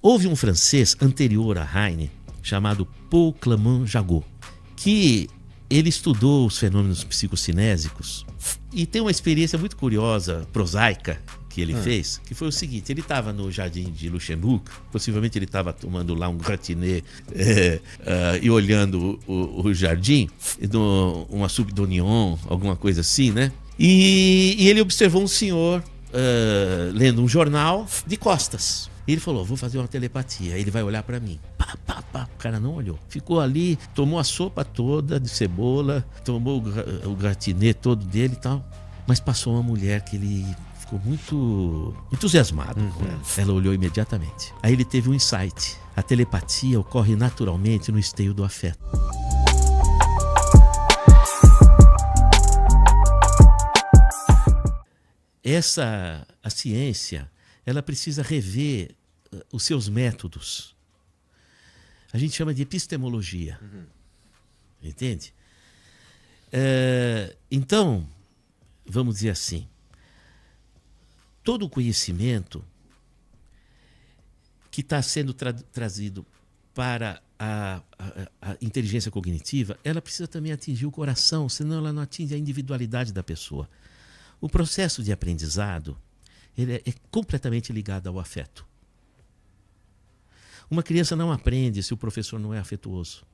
Houve um francês anterior a Heine, chamado Paul Clément-Jagot, que ele estudou os fenômenos psicossinésicos e tem uma experiência muito curiosa, prosaica, que ele fez, que foi o seguinte: ele estava no jardim de Luxemburgo, possivelmente ele estava tomando lá um gratiné e olhando o jardim, uma soupe d'oignon, alguma coisa assim, né? E ele observou um senhor lendo um jornal de costas. E ele falou: vou fazer uma telepatia, ele vai olhar pra mim. Pá, pá, pá. O cara não olhou. Ficou ali, tomou a sopa toda de cebola, tomou o gratiné todo dele e tal. Mas passou uma mulher que ele ficou muito entusiasmado com ela. Ela olhou imediatamente. Aí ele teve um insight. A telepatia ocorre naturalmente no esteio do afeto. A ciência, ela precisa rever os seus métodos. A gente chama de epistemologia. Entende? Então, vamos dizer assim, todo o conhecimento que está sendo trazido para a inteligência cognitiva, ela precisa também atingir o coração, senão ela não atinge a individualidade da pessoa. O processo de aprendizado, ele é completamente ligado ao afeto. Uma criança não aprende se o professor não é afetuoso.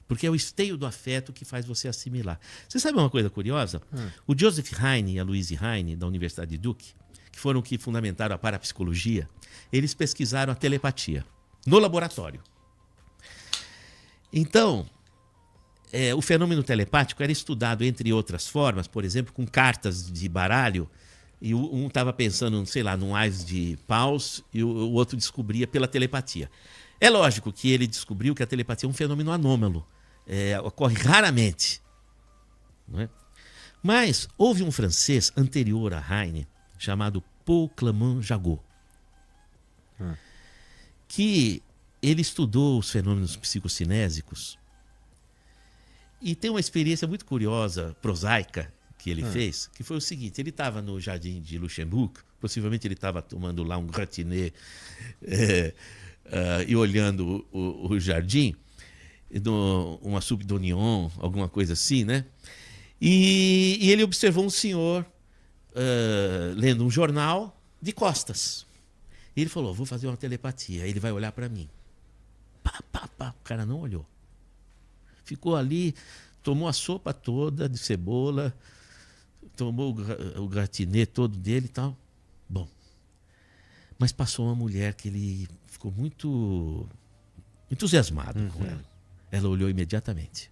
Porque é o esteio do afeto que faz você assimilar. Você sabe uma coisa curiosa? O Joseph Heine e a Louise Heine, da Universidade de Duke, que foram que fundamentaram a parapsicologia, eles pesquisaram a telepatia no laboratório. Então, o fenômeno telepático era estudado, entre outras formas, por exemplo, com cartas de baralho, e um estava pensando, sei lá, num ás de paus, e o outro descobria pela telepatia. É lógico que ele descobriu que a telepatia é um fenômeno anômalo, ocorre raramente. Não é? Mas houve um francês anterior a Heine, chamado Paul Clément-Jagot, que ele estudou os fenômenos psicossinésicos e tem uma experiência muito curiosa, prosaica, que ele fez, que foi o seguinte: ele estava no jardim de Luxemburgo, possivelmente ele estava tomando lá um gratiné e olhando o jardim, uma soupe d'oignon, alguma coisa assim, né? E ele observou um senhor lendo um jornal de costas. E ele falou: vou fazer uma telepatia, ele vai olhar pra mim. Pá, pá, pá. O cara não olhou. Ficou ali, tomou a sopa toda de cebola, tomou o gratiné todo dele e tal. Bom, mas passou uma mulher que ele ficou muito entusiasmado com ela. Ela olhou imediatamente.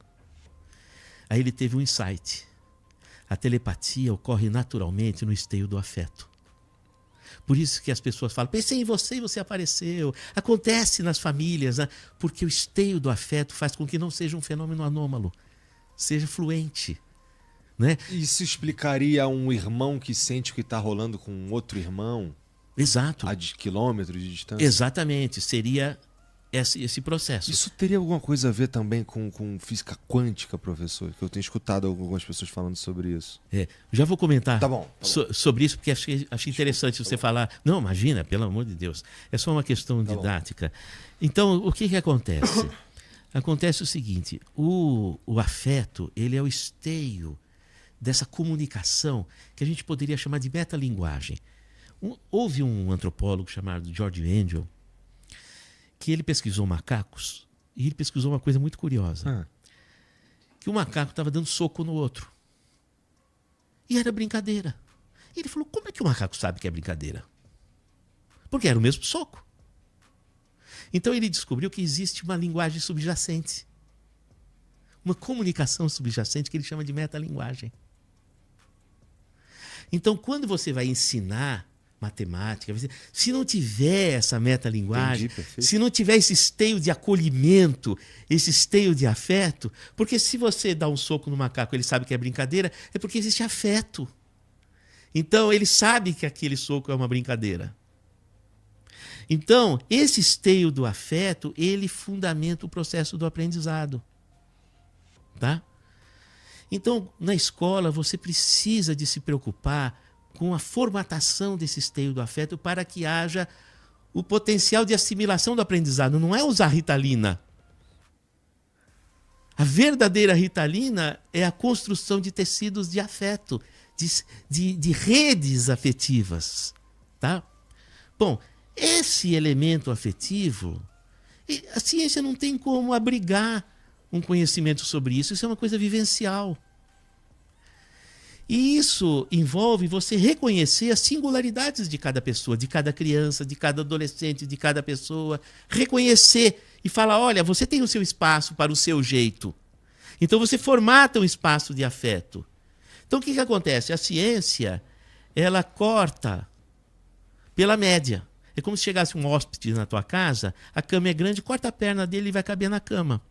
Aí ele teve um insight. A telepatia ocorre naturalmente no esteio do afeto. Por isso que as pessoas falam: pensei em você e você apareceu. Acontece nas famílias, né? Porque o esteio do afeto faz com que não seja um fenômeno anômalo, seja fluente. Né? Isso explicaria um irmão que sente o que está rolando com outro irmão? Exato. A de quilômetros de distância? Exatamente, seria esse processo. Isso teria alguma coisa a ver também com física quântica, professor? Que eu tenho escutado algumas pessoas falando sobre isso. Já vou comentar Tá bom. sobre isso, porque achei interessante você falar. Não, imagina, pelo amor de Deus. É só uma questão didática. Então, o que acontece? Acontece o seguinte: o afeto, ele é o esteio dessa comunicação que a gente poderia chamar de metalinguagem. Houve um antropólogo chamado George Engel que ele pesquisou macacos e ele pesquisou uma coisa muito curiosa. Que o macaco estava dando soco no outro. E era brincadeira. E ele falou: como é que o macaco sabe que é brincadeira? Porque era o mesmo soco. Então ele descobriu que existe uma linguagem subjacente. Uma comunicação subjacente que ele chama de metalinguagem. Então, quando você vai ensinar matemática, se não tiver essa metalinguagem, se não tiver esse esteio de acolhimento, esse esteio de afeto, porque se você dá um soco no macaco, ele sabe que é brincadeira, é porque existe afeto. Então, ele sabe que aquele soco é uma brincadeira. Então, esse esteio do afeto, ele fundamenta o processo do aprendizado. Tá? Então, na escola, você precisa de se preocupar com a formatação desse esteio do afeto para que haja o potencial de assimilação do aprendizado, não é usar Ritalina. A verdadeira Ritalina é a construção de tecidos de afeto, de redes afetivas. Tá? Bom, esse elemento afetivo, a ciência não tem como abrigar um conhecimento sobre isso. Isso é uma coisa vivencial. E isso envolve você reconhecer as singularidades de cada pessoa, de cada criança, de cada adolescente, de cada pessoa. Reconhecer e falar, olha, você tem o seu espaço para o seu jeito. Então você formata um espaço de afeto. Então o que acontece? A ciência, ela corta pela média. É como se chegasse um hóspede na tua casa, a cama é grande, corta a perna dele e vai caber na cama.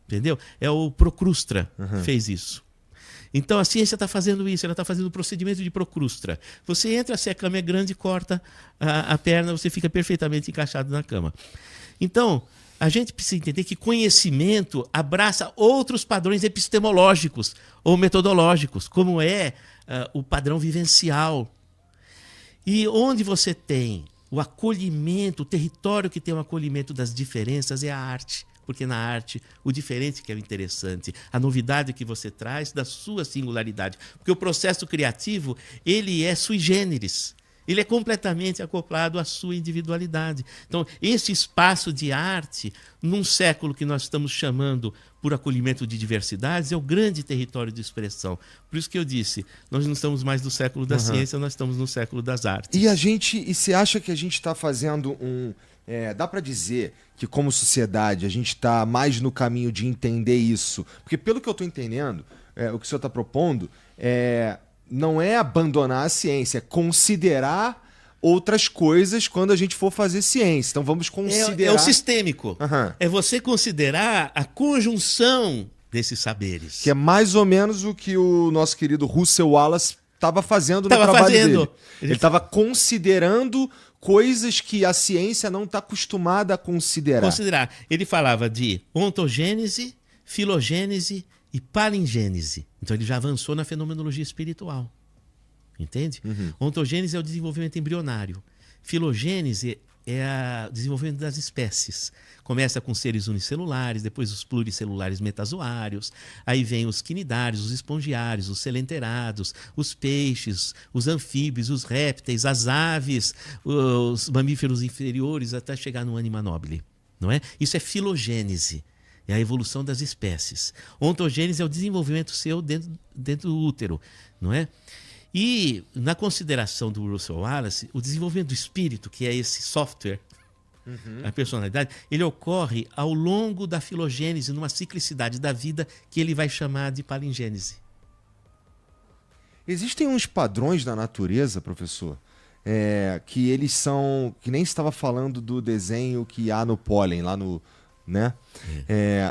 Entendeu? É o Procrustra que fez isso. Então a ciência está fazendo isso, ela está fazendo o procedimento de Procrustra. Você entra, se a cama é grande, corta a perna, você fica perfeitamente encaixado na cama. Então, a gente precisa entender que conhecimento abraça outros padrões epistemológicos ou metodológicos, como é o padrão vivencial. E onde você tem o acolhimento, o território que tem o acolhimento das diferenças é a arte. Porque na arte, o diferente que é o interessante, a novidade que você traz da sua singularidade. Porque o processo criativo, ele é sui generis. Ele é completamente acoplado à sua individualidade. Então, esse espaço de arte, num século que nós estamos chamando por acolhimento de diversidades, é o grande território de expressão. Por isso que eu disse, nós não estamos mais no século da ciência, nós estamos no século das artes. E você acha que a gente está fazendo dá para dizer que, como sociedade, a gente está mais no caminho de entender isso? Porque, pelo que eu estou entendendo, o que o senhor está propondo não é abandonar a ciência, é considerar outras coisas quando a gente for fazer ciência. Então, vamos considerar... É o sistêmico. É você considerar a conjunção desses saberes. Que é mais ou menos o que o nosso querido Russell Wallace estava fazendo no trabalho dele. Ele estava considerando coisas que a ciência não está acostumada a considerar. Ele falava de ontogênese, filogênese e palingênese. Então ele já avançou na fenomenologia espiritual. Entende? Ontogênese é o desenvolvimento embrionário. Filogênese é o desenvolvimento das espécies. Começa com seres unicelulares, depois os pluricelulares metazoários, aí vem os quinidários, os espongiários, os selenterados, os peixes, os anfíbios, os répteis, as aves, os mamíferos inferiores, até chegar no anima nobile. Não é? Isso é filogênese, é a evolução das espécies. Ontogênese é o desenvolvimento seu dentro do útero. Não é? E, na consideração do Russell Wallace, o desenvolvimento do espírito, que é esse software, a personalidade, ele ocorre ao longo da filogênese, numa ciclicidade da vida que ele vai chamar de palingênese. Existem uns padrões da natureza, professor, que eles são... Que nem estava falando do desenho que há no pólen, lá no... né?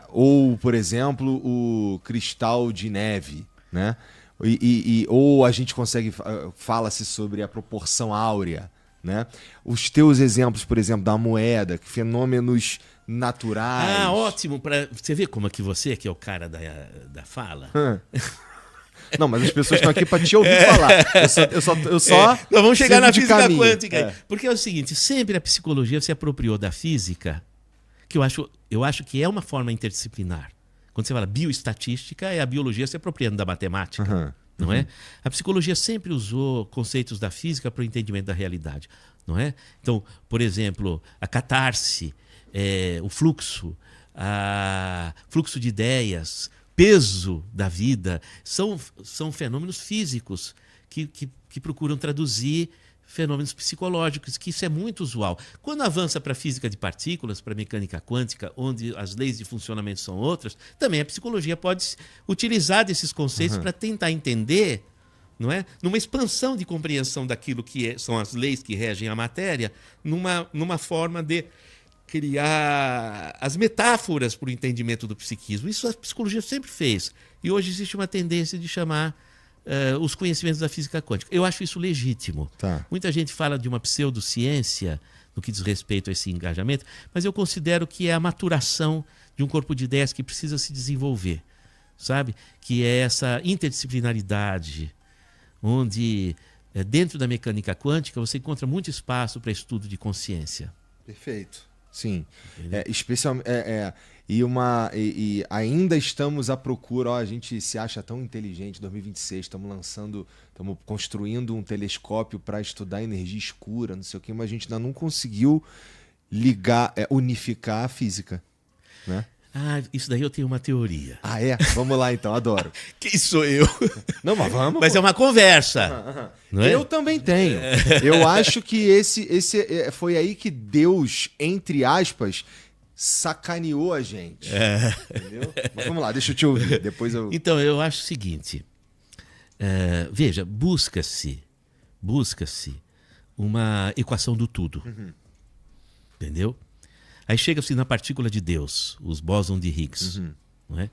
Ou, por exemplo, o cristal de neve, né? Ou a gente fala-se sobre a proporção áurea, né? Os teus exemplos, por exemplo, da moeda, fenômenos naturais. Ótimo. Você vê como é que você, que é o cara da fala... Não, mas as pessoas estão aqui para te ouvir falar. Eu só nós vamos chegar na física caminho. Quântica. Porque é o seguinte, sempre a psicologia se apropriou da física, que eu acho que é uma forma interdisciplinar. Quando você fala bioestatística, é a biologia se apropriando da matemática, não é? A psicologia sempre usou conceitos da física para o entendimento da realidade, não é? Então, por exemplo, a catarse, o fluxo de ideias, peso da vida, são fenômenos físicos que procuram traduzir fenômenos psicológicos, que isso é muito usual. Quando avança para a física de partículas, para a mecânica quântica, onde as leis de funcionamento são outras, também a psicologia pode utilizar desses conceitos para tentar entender, não é? Numa expansão de compreensão daquilo que são as leis que regem a matéria, numa forma de criar as metáforas para o entendimento do psiquismo. Isso a psicologia sempre fez. E hoje existe uma tendência de chamar os conhecimentos da física quântica. Eu acho isso legítimo. Tá. Muita gente fala de uma pseudociência no que diz respeito a esse engajamento, mas eu considero que é a maturação de um corpo de ideias que precisa se desenvolver, sabe? Que é essa interdisciplinaridade, onde dentro da mecânica quântica você encontra muito espaço para estudo de consciência. Perfeito. Sim. Especialmente. E ainda estamos à procura, ó, a gente se acha tão inteligente, 2026, estamos construindo um telescópio para estudar energia escura, não sei o quê, mas a gente ainda não conseguiu unificar a física, né? Ah, isso daí eu tenho uma teoria. Ah, é? Vamos lá então, adoro. Quem sou eu? Não, mas vamos. Mas é uma conversa. Não é? Eu também tenho. Eu acho que foi aí que Deus, entre aspas, sacaneou a gente. Entendeu? Mas vamos lá, deixa eu te ouvir. Depois eu. Então, eu acho o seguinte. Veja, busca-se uma equação do tudo. Entendeu? Aí chega-se na partícula de Deus, os bósons de Higgs. Não é?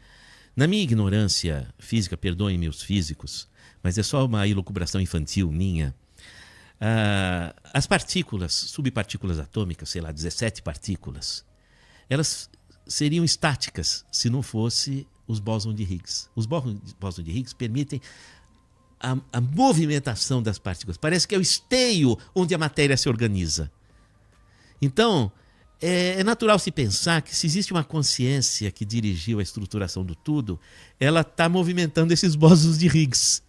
Na minha ignorância física, perdoem-me os físicos, mas é só uma elucubração infantil minha. As partículas, subpartículas atômicas, sei lá, 17 partículas, elas seriam estáticas se não fosse os bósons de Higgs. Os bósons de Higgs permitem a movimentação das partículas. Parece que é o esteio onde a matéria se organiza. Então, é natural se pensar que se existe uma consciência que dirigiu a estruturação do tudo, ela está movimentando esses bósons de Higgs.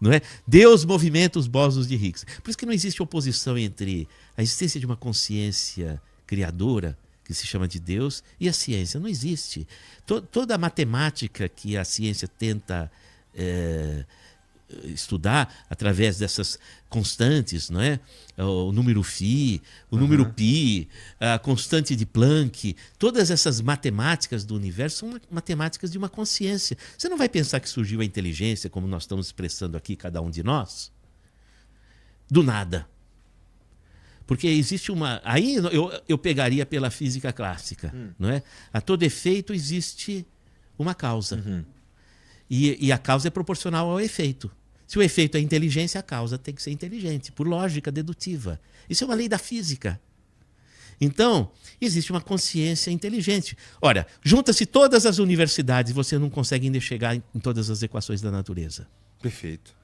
Não é? Deus movimenta os bósons de Higgs. Por isso que não existe oposição entre a existência de uma consciência criadora, que se chama de Deus, e a ciência. Não existe. Toda a matemática que a ciência tenta estudar através dessas constantes, não é? O número φ, o número π, a constante de Planck, todas essas matemáticas do universo são matemáticas de uma consciência. Você não vai pensar que surgiu a inteligência, como nós estamos expressando aqui, cada um de nós, do nada. Porque existe uma... Aí eu pegaria pela física clássica, não é? A todo efeito existe uma causa. E a causa é proporcional ao efeito. Se o efeito é inteligência, a causa tem que ser inteligente, por lógica dedutiva. Isso é uma lei da física. Então, existe uma consciência inteligente. Ora, junta-se todas as universidades e você não consegue ainda chegar em todas as equações da natureza. Perfeito.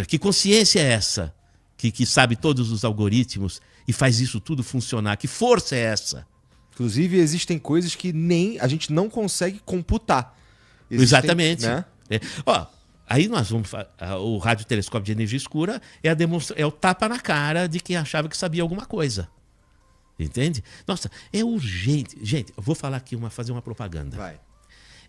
Que consciência é essa? Que sabe todos os algoritmos e faz isso tudo funcionar? Que força é essa? Inclusive, existem coisas que nem a gente não consegue computar. Exatamente. Né? Aí nós vamos... O radiotelescópio de energia escura é o tapa na cara de quem achava que sabia alguma coisa. Entende? Nossa, é urgente. Gente, eu vou falar aqui, fazer uma propaganda. Vai.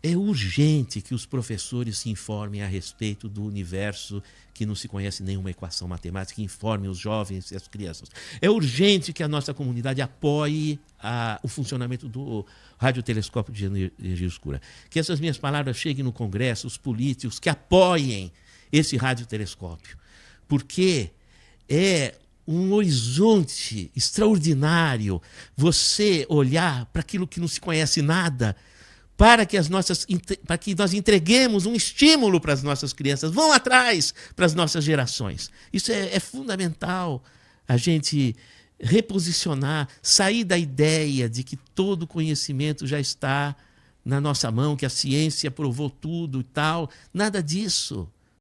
É urgente que os professores se informem a respeito do universo que não se conhece nenhuma equação matemática, que informem os jovens e as crianças. É urgente que a nossa comunidade apoie o funcionamento do radiotelescópio de energia escura. Que essas minhas palavras cheguem no Congresso, os políticos que apoiem esse radiotelescópio. Porque é um horizonte extraordinário você olhar para aquilo que não se conhece nada, para que nós entreguemos um estímulo para as nossas crianças. Vão atrás para as nossas gerações. Isso é fundamental, a gente reposicionar, sair da ideia de que todo conhecimento já está na nossa mão, que a ciência provou tudo e tal. Nada disso.